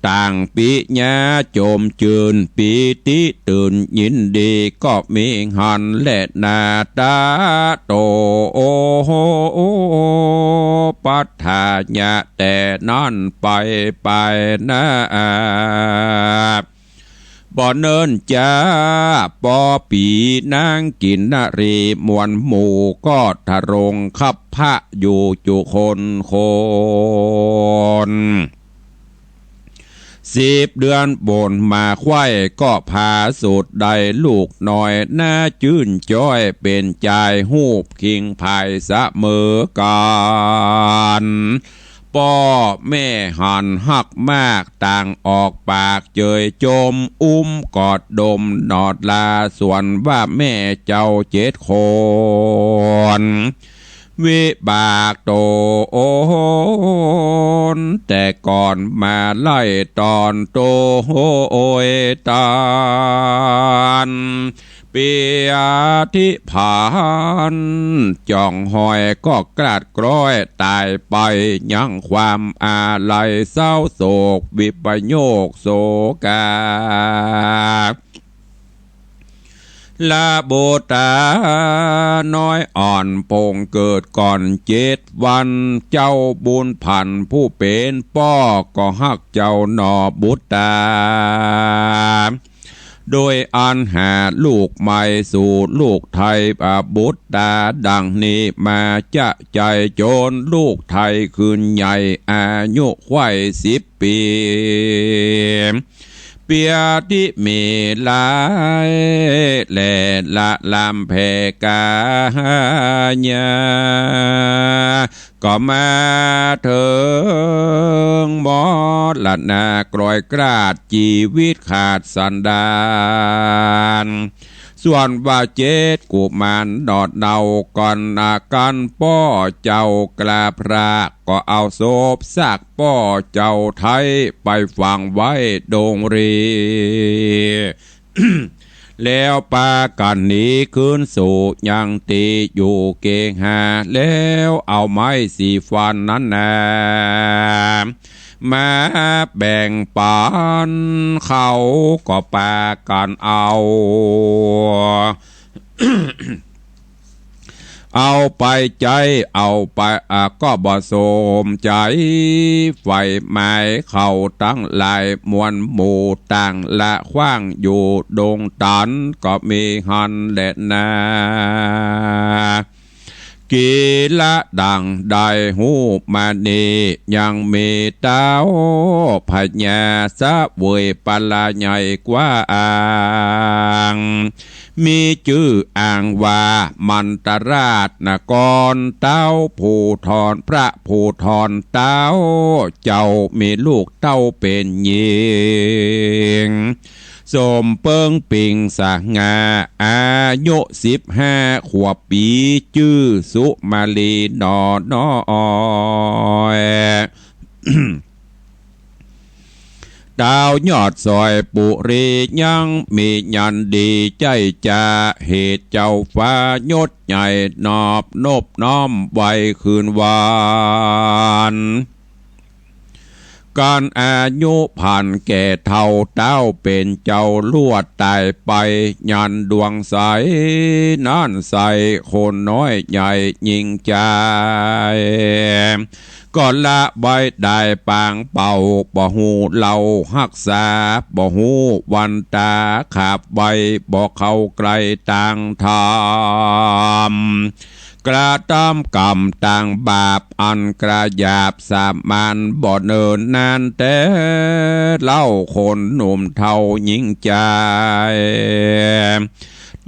ต่างปิญาโจมจืนปีติตื่นยินดีก็มีหันและนาตาโตโอโหปัฏฐาญะแต่นั่นไปนะบ่เนินจ้าปอปีนางกินนารีมวลหมู่ก็ทะรงขับพระอยู่จุคน10 เดือนบนมาไข่ก็พาสูดใดลูกน้อยหน้าจื่นจ้อยเป็นใจหูบคิงภายเสมอกันพ่อแม่หันหักมากต่างออกปากเจยจมอุ้มกอดดมนอดลาส่วนว่าแม่เจ้า7 คนวิบากโตโอนแต่ก่อนมาไล่ตอนโตโอยตานเปียทิผานจ่องหอยก็กราดกร้อยตายไปยังความอาลัยเศร้าโศกวิปโยคโศกาลาโบตาน้อยอ่อนโป่งเกิดก่อน7 วันเจ้าบุญพันผู้เป็นป้อก็ฮักเจ้าหนอบุตรตาโดยอันหาลูกใหม่สู่ลูกไทยบุตรตาดังนี้มาจะใจโจรลูกไทยคืนใหญ่อายุไข่10 ปี เปียติเมลายแลละลำเพกาญาก็มาถึงหมอละนากรอยกราดชีวิตขาดสันดานส่วนว่าเจ็ดกุมารดอดเดาก่อนอาการป้อเจ้ากลาพระก็เอาโศพซากป้อเจ้าไทยไปฝังไว้ดงรี แล้วปากันหนีคืนสู่ยังตีอยู่เกงหาแล้วเอาไม้สีฟันนั้นแน่มาแบ่งปันเขาก็ปากันเอา เอาไปใจเอาไปก็บ่สมใจไฟหมายเข้าตั้งหลายมวลหมู่ต่างละขว้างอยู่ดงตันก็มีหันและนากีละดังได้หูมานียังมีเต้าพญาสะเวยปลาใหญ่กว่าอ่างมีชื่ออ่างว่ามันตราชนกรเต้าผู้ทอนพระผู้ทอนเต้าเจ้ามีลูกเต้าเป็นหญิงสมเปิงปิงสางาอายุ15 ขวบปีชื่อสุมาลีนอนอยดาวยอดซอยปุรียังมียันดีใจจ่าเหตุเจ้าฟ้ายศใหญ่นอบนบน้อมไว้คืนวานการอายุผ่านแก่เท่าเต้าเป็นเจ้าลวดตายไปยันดวงใสนั่นใสคนน้อยใหญ่ยิ่งใจก่อนละใบได้ปางเป่าบ่หูเหล่าหักษาบ่หูวันตาขาบใบบ่เข้าไกลต่างทำกระทำกรรมต่างบาปอันกระหยาบสามัญบ่เนินนานแต่เล่าคนหนุ่มเท่าหญิงใจ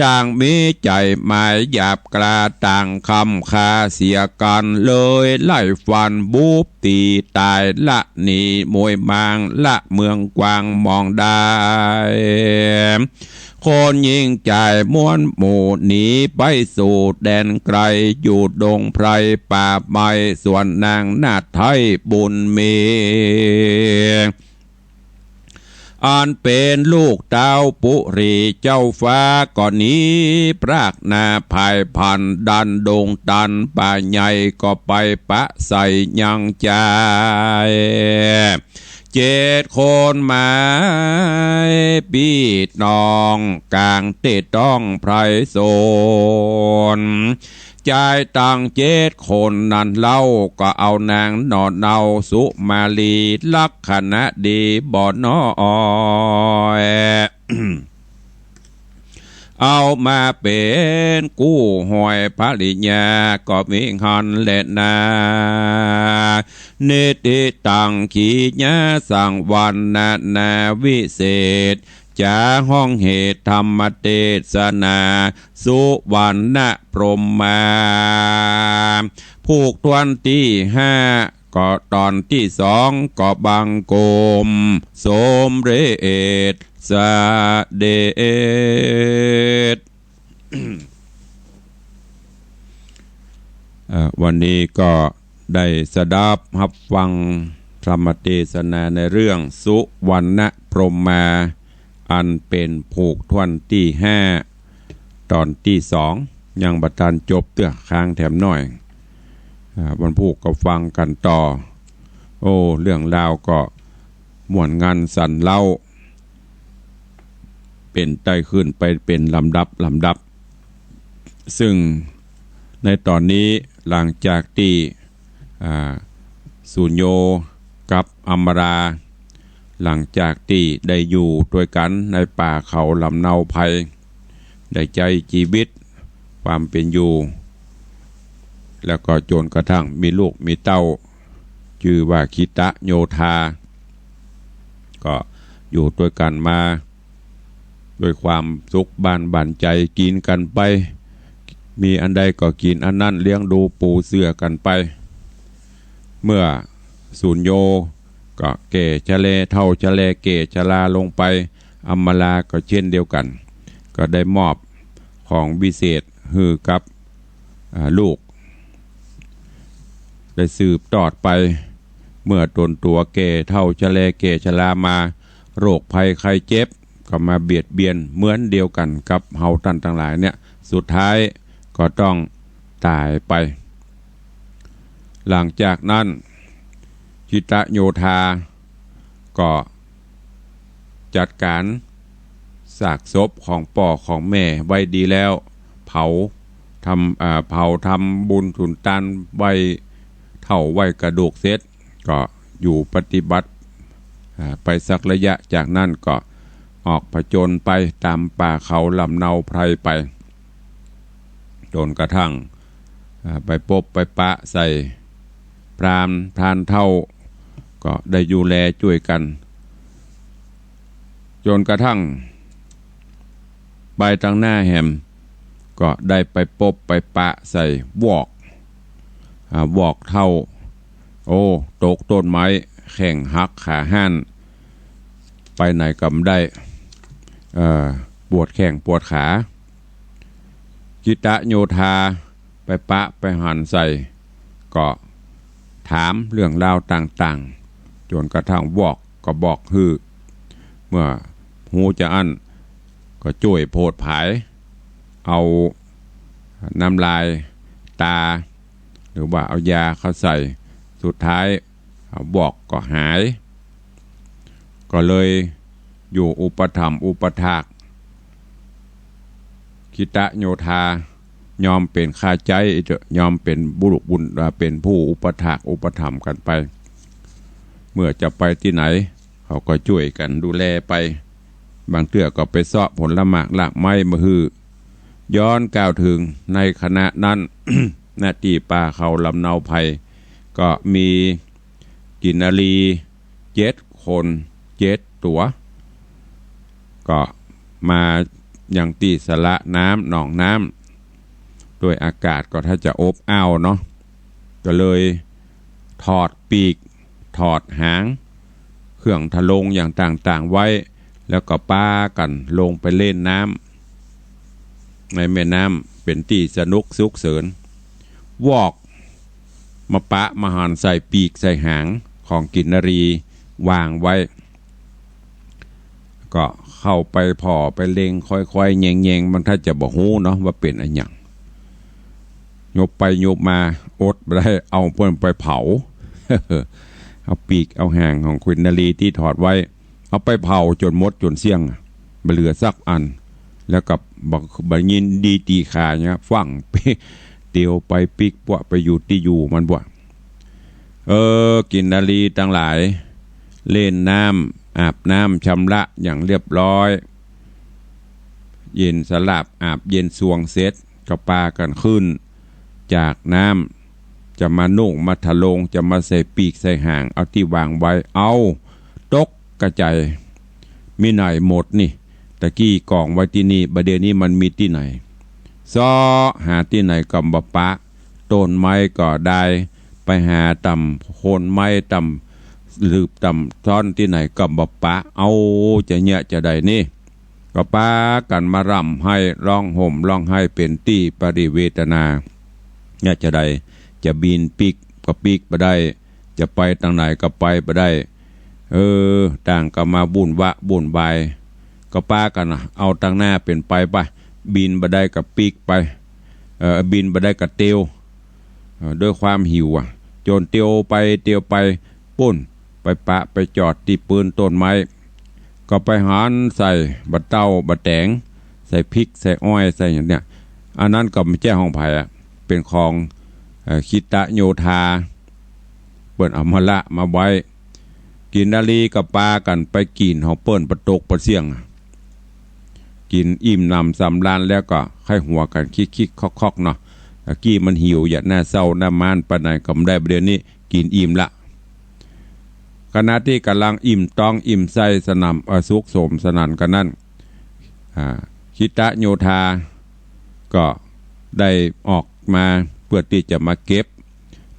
ต่างมีใจหมายหยาบกระต่างคำคาเสียกันเลยไล่ฟันบูบตีตายละหนีมวยบางละเมืองกวางมองได้คนยิ่งใจม้วนหมู่หนีไปสู่แดนไกลอยู่ดงไพรป่าไม้ส่วนนางนาไทยบุญมีอันเป็นลูกเต้าปุรีเจ้าฟ้าก่อนนี้พรากนาภายพันดันดงตันป่าใหญ่ก็ไปปะใส่ยังใจ7 คนหมายปีดนองกลางเตะต้องไพรโซนใจตัง7 คนนั้นเล่าก็เอานางนอนเนาสุมาลีลักษณะดีบ่น้อยเอามาเป็นกู้หอยภริญาก็มีหันและนาเนติตังขีญาสังวันนาวิเศษจาห้องเหตุธรรมเทศนาสุวรรณพรหมาผูกทวนที่5ก็ตอนที่ 2ก็บังกมสมเรศสเดช วันนี้ก็ได้สดับรับฟังธรรมเทศนาในเรื่องสุวรรณพรหมาอันเป็นผูกทวนที่ 5ตอนที่ 2ยังบัดทันจบเตื้อค้างแถมหน่อยวันผูกก็ฟังกันต่อโอ้เรื่องราวก็ม่วนงานสั่นเล่าเป็นไต่ขึ้นไปเป็นลำดับซึ่งในตอนนี้หลังจากที่สุญโญกับอมราหลังจากที่ได้อยู่ด้วยกันในป่าเขาลำเนาภัยได้ใจชีวิตความเป็นอยู่แล้วก็จนกระทั่งมีลูกมีเต้าชื่อว่าคิตะโยธาก็ อยู่ด้วยกันมาด้วยความสุขบานบั่นใจกินกันไปมีอันใดก็กินอันนั้นเลี้ยงดูปูเสือกันไปเมื่อสูญโยก็เก่ชะเลเท่าชะเลเก่ชะลาลงไปอัมมาลาก็เช่นเดียวกันก็ได้มอบของวิเศษฮือกับลูกได้สืบตอดไปเมื่อตนตัวเก่เท่าชะเลเก่ชะลามาโรคภัยไข้เจ็บก็มาเบียดเบียนเหมือนเดียวกันกับเฮาท่านทั้งหลายเนี่ยสุดท้ายก็ต้องตายไปหลังจากนั้นจิตโยธาก็จัดการซากศพของพ่อของแม่ไว้ดีแล้วเผาทำบุญสุนทานไว้เท่าไว้กระดูกเสร็จก็อยู่ปฏิบัติไปสักระยะจากนั้นก็ออกผจญไปตามป่าเขาลำเนาไพรไปจนกระทั่งไปพบไปปะใส่พรามทานเท่าก็ได้อยู่แลช่วยกันจนกระทั่งไปทางหน้าแหมก็ได้ไปพบไปปะใส่วอกเท่าโอ้ตกต้นไม้แข่งหักขาห้านไปไหนก็ไม่ได้ปวดแข้งปวดขาจิตโยธาไปปะไปหันใส่ก็ถามเรื่องราวต่างๆจนกระทั่งบอกก็บอกฮือเมื่อหูจะอั้นก็ช่วยโพดผายเอาน้ำลายตาหรือว่าเอายาเข้าใส่สุดท้ายบอกก็หายก็เลยอยู่อุปถัมภ์อุปถากคิตโยธายอมเป็นข้าใจยอมเป็นบุรุษบุญเป็นผู้อุปถากอุปถัมภ์กันไปเมื่อจะไปที่ไหนเขาก็ช่วยกันดูแลไปบางเทื่อก็ไปเสาะผลละหมากหลากไม้มาฮือย้อนกล่าวถึงในคณะนั้น นาตีป่าเขาลำเนาไพรก็มีกินนารี7 คน7 ตัวก็มาอย่างตีสละน้ำหนองน้ำโดยอากาศก็ถ้าจะอบอ้าวเนาะก็เลยถอดปีกถอดหางเครื่องทะลงอย่างต่างๆไว้แล้วก็ป้ากันลงไปเล่นน้ำในแม่น้ำเป็นที่สนุกสุขเสริญวอกมาปะมาหันใส่ปีกใส่หางของกินนรีวางไว้ก็เข้าไปพ่อไปเล็งค่อยๆแยงๆมันถ้าจะบอกฮู้เนาะว่าเป็นอะไรอย่างยบไปยบมาอดไปได้เอาเพื่อนไปเผา เอาปีกเอาหางของกินนรีที่ถอดไว้เอาไปเผาจนหมดจนเสี่ยงเหลือสักอันแล้วกับบัยินดีตีขาเนี่ยฟังไปเตียวไปปิกปวะไปอยู่ที่อยู่มันบ่กินนาลีทั้งหลายเล่นน้ำอาบน้ำชำระอย่างเรียบร้อยเย็นสลับอาบเย็นสวงเสร็จก็ปากันขึ้นจากน้ำจะมานุ่งมาทะลงจะมาใส่ปีกใส่หางเอาที่วางไว้เอาตกกระจายมีไหนหมดนี่ตะกี้กองไว้ที่นี่ประเดี๋ยวนี้มันมีที่ไหนซ้อหาที่ไหนก็บ่ปะต้นไม้ก็ได้ไปหาต่ำโคนไม้ต่ำหลืบต่ำซ่อนที่ไหนก็บ่ปะเอาจะเนี้ยจะได้นี่ก็ปะกันมารำให้ร้องห่มร้องให้เป็นที่ปริเวทนาเนี่ยจะได้จะบินปีกก็ปีกไปได้จะไปทางไหนก็ไปไปได้ต่างก็มาบุญวะบุญบายก็ป้ากันเอาทางหน้าเป็นไปบินไปได้กับปีกไปบินไปได้กับเตียวด้วยความหิวจนเตียวไปปุ้นไปปะไปจอดที่ปืนต้นไม้ก็ไปหันใส่บัดเต้าบัดแตงใส่พริกใส่อ้อยใส่อย่างเนี้ยอันนั้นก็ไม่ใช่ห้องไผ่เป็นของคิตโยธาเปิดอมละมาไว้กินนาลีกับปลากันไปกินของเปิ้นประตกประเสี่ยงกินอิ่มนำสำราญแล้วก็ให้หัวกันคิกคอกเนาะตะกี้มันหิวอย่าหน้าเศร้าหน้ามานปานไหนก็ไม่ได้ประเดี๋ยวนี้กินอิ่มละ ขณะที่กำลังอิ่มต้องอิ่มไส้สนำสุขสมสนันกันนั่นคิตะโยธาก็ได้ออกมาเพื่อที่จะมาเก็บ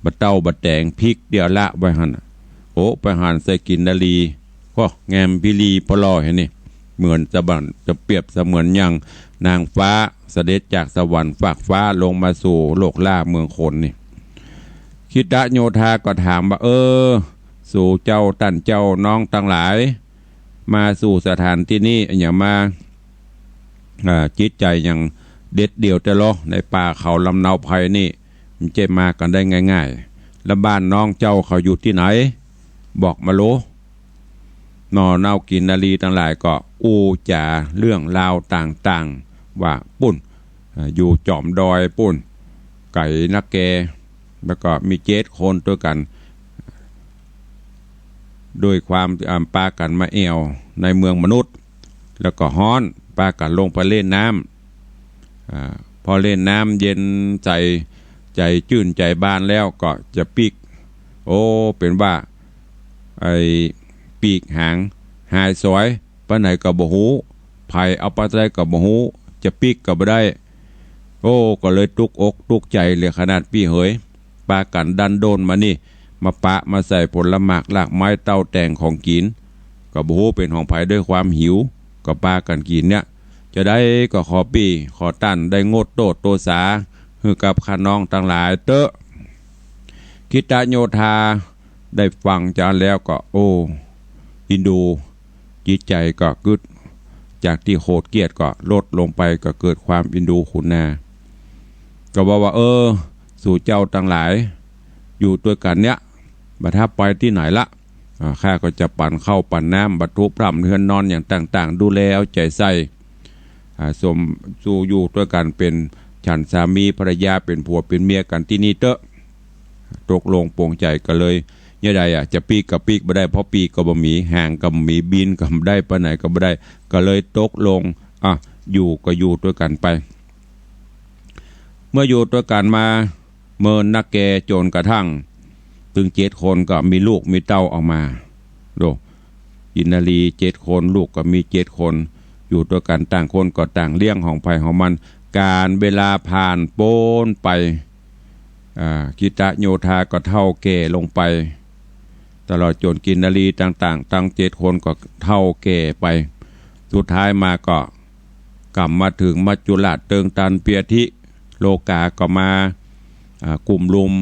บะเต้าบะแตงพริกเดียวละไว้หันโอ้ไปหันใส่กินนาลีก็แงมพิลีพลอเห็นนี่เหมือนจะเปรียบเสมือนอย่างนางฟ้าเสด็จจากสวรรค์ฝากฟ้าลงมาสู่โลกล่าเมืองคนนี่คิตะโยธาก็ถามว่าสู่เจ้าตั้นเจ้าน้องทั้งหลายมาสู่สถานที่นี้อย่ามาจิตใจอย่างเด็ดเดี่ยวแต่ล้อในป่าเขาลำเนาภัยนี่มันจะมากันได้ง่ายๆแล้วบ้านน้องเจ้าเขาอยู่ที่ไหนบอกมาโลนอเน่ากินนาลีทั้งหลายก็อู้จ่าเรื่องราวต่างๆว่าปุ่นอยู่จอมดอยปุ่นไก่นักแกแล้วก็มี7 คนด้วยกันโดยความปากันมาแอวในเมืองมนุษย์แล้วก็ฮ้อนปากันลงไปเล่นน้ำพอเล่นน้ำเย็นใจจื่นใจบานแล้วก็จะปีกเป็นว่าไอ้ปีกหางหายสวยปะไหนก็บ่ฮู้ไผเอาปะได้ก็บ่ฮู้จะปีกก็บ่ได้ก็เลยตุกอกตุกใจเลยขนาดพี่เหยปากันดันโดนมานี่มาปะมาใส่ผลหมากหลากไม้เต้าแต่งของกินก็บ่ฮู้เป็นของไผด้วยความหิวก็ปากันกินเนี่ยจะได้ก็ขอปีขอตั้นได้งดโตดโตสาคือกับข้าน้องทั้งหลายเตอะคิตะโยธาได้ฟังจานแล้วก็อินดูจิตใจก็กึดจากที่โหดเกียดก็ลดลงไปก็เกิดความอินดูขุนนาก็บอกว่าสู่เจ้าทั้งหลายอยู่ด้วยกันเนี้ยบัดถ้าไปที่ไหนละข้าก็จะปั่นเข้าปั่นน้ำบรรทุพร่ำเฮือนนอนอย่างต่างๆดูแลเอาใจใส่สู่อยู่ด้วยกันเป็นฉันสามีภรรยาเป็นผัวเป็นเมียกันที่นี่เตอะตกลงปวงใจก็เลยเนี่ยใดจะปีกกับปีกบ่ได้เพราะปีกก็บ่มีห่างกับมีบินก็บ่ได้ปะไหนก็บ่ได้ก็เลยตกลงอยู่ก็อยู่ด้วยกันไปเมื่ออยู่ด้วยกันมาเมินนักแกจนกระทั่งถึง7 คนก็มีลูกมีเต้าออกมาอินนาลี7 คนลูกก็มี7 คนอยู่ด้วยกันต่างคนก็ต่างเลี้ยงของไผ่ของมันการเวลาผ่านโป้นไปคิตะโยธาก็เท่าแก่ลงไปตลอดจนกินนาลีต่างๆตั้ง7 คนก็เท่าแก่ไปสุดท้ายมาก็กลับมาถึงมัจจุราชเติงตันเปียทิโลกาก็มากลุ่มลุม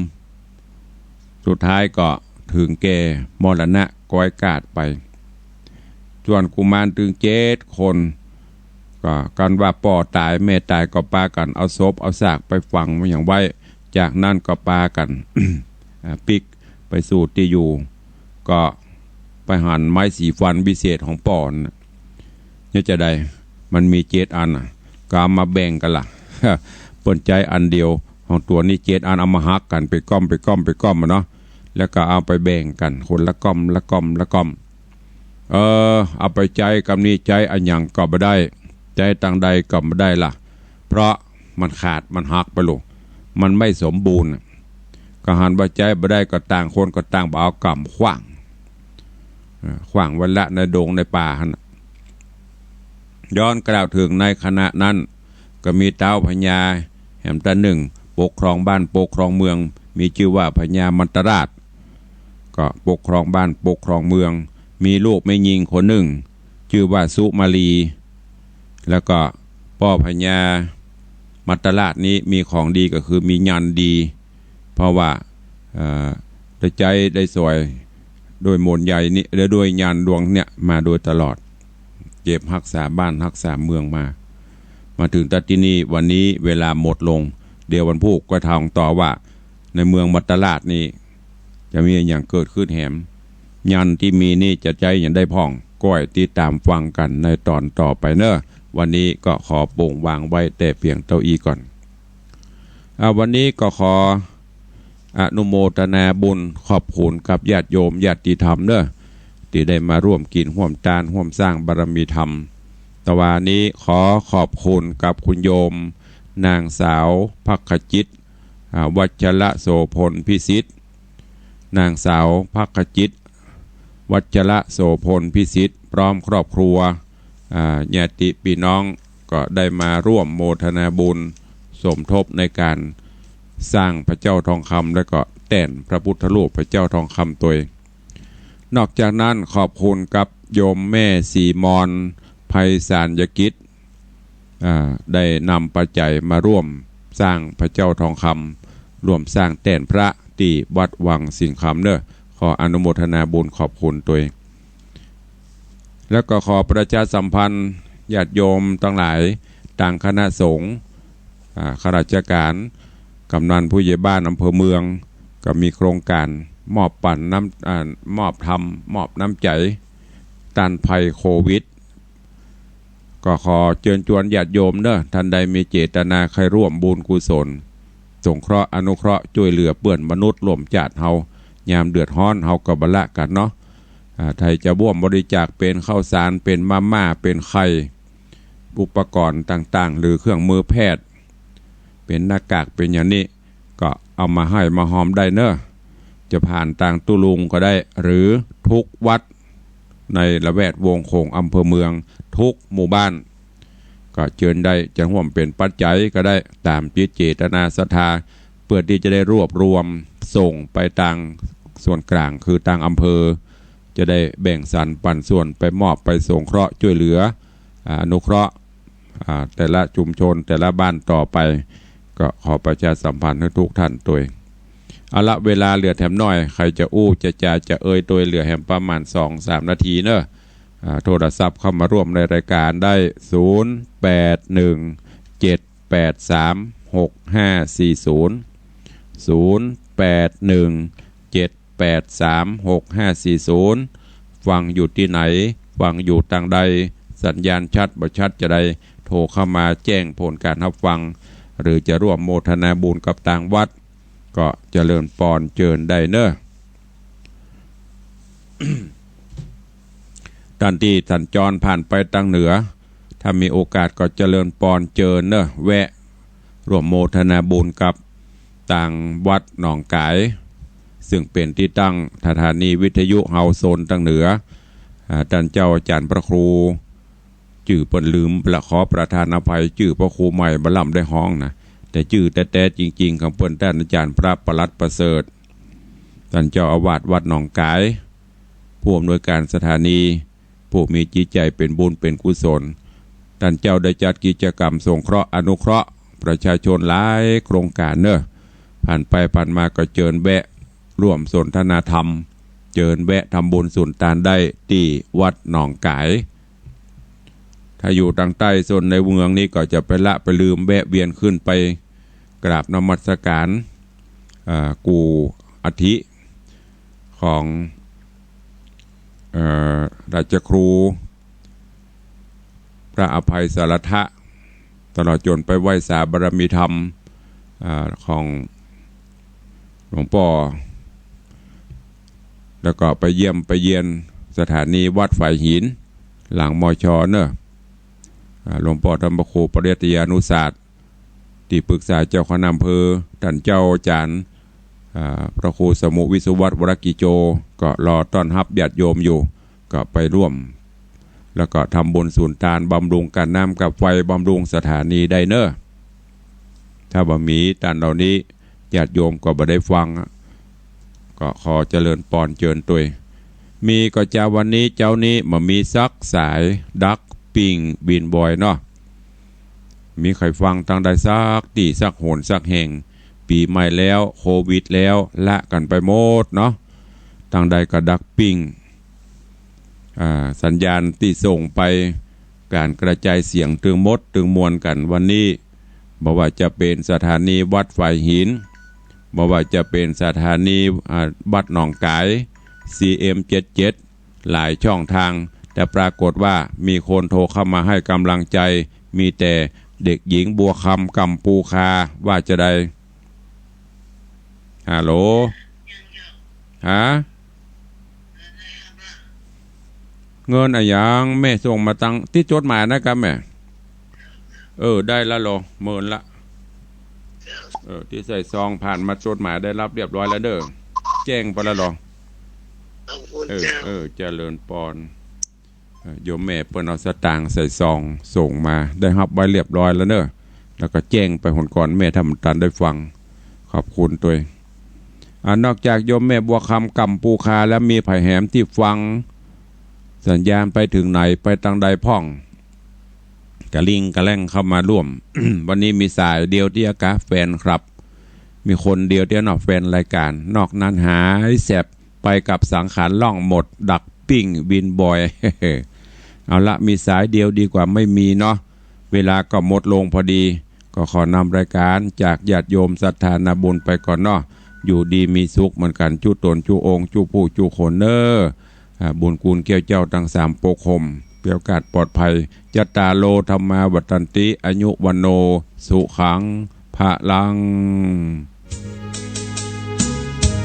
สุดท้ายก็ถึงแก่มรณะก้อยกาดไปส่วนกุมารถึง7 คนก็กันว่าป่อตายแม่ตายก็ปากันเอาศพเอาซากไปฝังไว้อย่างไว้จากนั้นก็ปากัน ปิกไปสู่ที่อยู่ก็ไปหั่นไม้สีฟันพิเศษของป่อนนี่จะได้มันมี7 อันก็เอามาแบ่งกันล่ะ เปิดใจอันเดียวของตัวนี้7 อันเอามาหักกันไปก้อมเนาะแล้วก็เอาไปแบ่งกันคนละก้อมเอาไปใจกับนี้ใจอันหยังก็บ่ได้ใจต่างใดก็บ่ได้ล่ะเพราะมันขาดมันหักไปลูกมันไม่สมบูรณ์ก็หันว่าใจบ่ได้ก็ต่างคนก็ต่างเอากำขว้างวันละในดงในป่าหั่นย้อนกล่าวถึงในขณะนั้นก็มีเต้าพญาแห่มตา1ปกครองบ้านปกครองเมืองมีชื่อว่าพญามัตตราชก็ปกครองบ้านปกครองเมืองมีลูกไม่ยิงคนหนึ่งชื่อว่าสุมาลีแล้วก็พ่อพญามัตตราชนี้มีของดีก็คือมียันดีเพราะว่าได้ใจได้สวยโดยมนต์ใหญ่นี่และโดยยันดวงเนี่ยมาโดยตลอดเก็บรักษาบ้านรักษาเมืองมาถึงตัดที่นี่วันนี้เวลาหมดลงเดี๋ยววันพุธก็ทองต่อว่าในเมืองมัตตราชนี้จะมีอย่างเกิดขึ้นแหมยันที่มีนี่จะใจอย่างได้พ่องก้อยติดตามฟังกันในตอนต่อไปเนอะวันนี้ก็ขอโป่งวางไว้แต่เพียงเท่าอีก่อนวันนี้ก็ขออนุโมทนาบุญขอบคุณกับญาติโยมญาติธรรมเนอะที่ได้มาร่วมกินร่วมทานร่วมสร้างบารมีธรรมตะวันนี้ขอขอบคุณกับคุณโยมนางสาวภักจิตวัชระโสพลพิสิทธิ์นางสาวภักจิต วัชระโสพลพิสิทธิ์พร้อมครอบครัวญาติพี่น้องก็ได้มาร่วมโมทนาบุญสมทบในการสร้างพระเจ้าทองคำและก็แต่นพระพุทธรูปพระเจ้าทองคำตัวเองนอกจากนั้นขอบคุณกับโยมแม่สีมอนไพศาลยกิจได้นำปัจจัยมาร่วมสร้างพระเจ้าทองคำร่วมสร้างแต่นพระที่วัดวังสิงห์คำเนอะขออนุโมทนาบุญขอบคุณตัวเองแล้วก็ขอประชาสัมพันธ์ญาติโยมทั้งหลายต่างคณะสงฆ์ข้าราชการกำนันผู้ใหญ่บ้านอำเภอเมืองก็มีโครงการมอบปั่นน้ำมอบทำมอบน้ำใจต้านภัยโควิดก็ขอเชิญชวนญาติโยมเนอะท่านใดมีเจตนาใครร่วมบุญกุศลสงเคราะห์อนุเคราะห์ช่วยเหลือเปื้อนมนุษย์ร่วมญาติเฮายามเดือดร้อนเฮาก็บละกันเนาะไทยจะร่วมบริจาคเป็นข้าวสารเป็นมาม่าเป็นไข่อุปกรณ์ต่างๆหรือเครื่องมือแพทย์เป็นหน้ากากเป็นอย่างนี้ก็เอามาให้มาหอมได้เนอะจะผ่านต่างตุลุงก็ได้หรือทุกวัดในละแวดวงโขงอำเภอเมืองทุกหมู่บ้านก็เชิญได้จะร่วมเป็นปัจจัยก็ได้ตามจิตเจตนาศรัทธาเพื่อที่จะได้รวบรวมส่งไปทางส่วนกลางคือทางอำเภอจะได้แบ่งสรรปันส่วนไปมอบไปสงเคราะห์ช่วยเหลืออนุเคราะห์แต่ละชุมชนแต่ละบ้านต่อไปก็ขอประชาสัมพันธ์ให้ทุกท่านตัวเอาละเวลาเหลือแถมน้อยใครจะอู้จะเอ่ยตัวเหลือแถมประมาณ 2-3 นาทีเนอะโทรศัพท์เข้ามาร่วมในรายการได้0817836540ฟังอยู่ที่ไหนฟังอยู่ทางใดสัญญาณชัดบ่ชัดจะได้โทรเข้ามาแจ้งผลการรับฟังหรือจะร่วมโมทนาบุญกับต่างวัดก็เจริญปอนเจิญได้เนอะ ท่านที่สัญจรผ่านไปทางเหนือถ้ามีโอกาสก็เจริญปอนเจิญเนอะแวะร่วมโมทนาบุญกับต่างวัดหนองกายซึ่งเป็นที่ตั้งสถานีวิทยุเฮาโซนทางเหนือท่านเจ้าอาจารย์พระครูจื่อเปิ้นลืมประขอประธานอภัยจื่อพระครูใหม่บล่ำได้ห้องนะแต่จื่อแต่จริงๆของเปิ้นท่านอาจารย์พระประหลัดประเสริฐท่านเจ้าอาวาสวัดหนองกายผู้อำนวยการสถานีผู้มีจิตใจเป็นบุญเป็นกุศลท่านเจ้าได้จัดกิจกรรมสงเคราะห์อนุเคราะห์ประชาชนหลายโครงการเนอะผ่านไปผ่านมาก็เจิญแวะร่วมสนทนาธรรมเจิญแวะทำบุญสุนทานได้ที่วัดหนองกายถ้าอยู่ทางใต้โซนในเมืองนี้ก็จะไปละไปลืมแวะเวียนขึ้นไปกราบนมัสการกูอาทิของราชครูพระอภัยสารทะตลอดจนไปไหว้สาบารมีธรรมของหลวงพ่อแล้วก็ไปเยี่ยมไปเยียนสถานีวัดฝ่ายหินหลังมช.เนอะหลวงพ่อธรรมโคปริยญานุศาสตร์ที่ปรึกษาเจ้าคณะอำเภอท่านเจ้าอาจารย์พระครูสมุวิสุวัตรวรกิโจก็รอต้อนรับญาติโยมอยู่ก็ไปร่วมแล้วก็ทำบุญสุนทานบำรุงการน้ำกับไฟบำรุงสถานีได้เนอะถ้าบ่มีท่านเหล่านี้ญาติโยมก็บ่ได้ฟังก็ขอเจริญปอนเจิญตัวมีก็จะวันนี้เจ้านี้มามีซักสายดักปิงบินบอยเนาะมีใครฟังทางใดซักตีซักโหนซักแห่งปีใหม่แล้วโควิดแล้วละกันไปหมดเนาะทางใดก็ดักปิงสัญญาณที่ส่งไปการกระจายเสียงถึงมดถึงมวลกันวันนี้บอกว่าจะเป็นสถานีวัดฝ่ายหินบอกว่าจะเป็นสถานีวัดหนองกาย CM77 หลายช่องทางแต่ปรากฏว่ามีคนโทรเข้ามาให้กำลังใจมีแต่เด็กหญิงบัวคำกำปูคาว่าจะได้ฮัลโหลฮะเงินอะไรยังแม่ส่งมาตั้งที่จดหมายนะครับแม่ได้ละโลหมื่นละที่ใส่ซองผ่านมาจดหมายได้รับเรียบร้อยแล้วเด้อแจ้งไปแล้วหรอ อบคุณเจ้าเจริญปอนโยมแม่เปิ้นเอาสตางค์ใส่ซองส่งมาได้รับไว้เรียบร้อยแล้วเนอะแล้วก็แจ้งไปหนก่อนแม่ทำตันได้ฟังขอบคุณตัวนอกจากโยมแม่บัวคำกำปูคาแล้วมีไผ่แหมที่ฟังสัญญาณไปถึงไหนไปทางใดพ่องกระลิงกระแล่งเข้ามาร่วม วันนี้มีสายเดียวที่อากาแฟนครับมีคนเดียวที่นอกแฟนรายการนอกนั้นหายแสบไปกับสังขารล่องหมดดักปิ้งบินบอย เอาละมีสายเดียวดีกว่าไม่มีเนาะเวลาก็หมดลงพอดีก็ขอนำรายการจากญาติโยมศรัทธานาบุญไปก่อนเนาะอยู่ดีมีสุขเหมือนกันจู้ตนจู้องจู้ผู้จู้คนเนอบุญกูลเกี่ยวเจ้าทั้งสามปกคมเปรียวกาศปลอดภัยจัตตาโลธรรมาวัตันติอายุวันโนสุขังพะลัง